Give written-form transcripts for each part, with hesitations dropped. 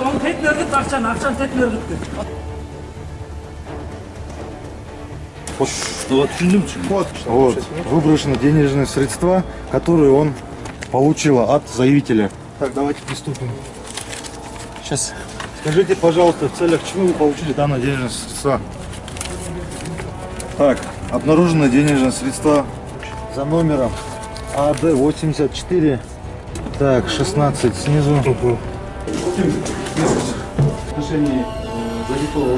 Onun tek nerede akşam tek nerede? Вот, выброшены денежные средства, которые он получил от заявителя. Так, давайте приступим. Сейчас. Скажите, пожалуйста, в целях чего вы получили данные денежные средства? Так, обнаружены денежные средства за номером АД-84. Так, 16 снизу. В отношении занятого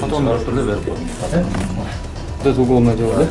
Потом вот это уголовное дело, да?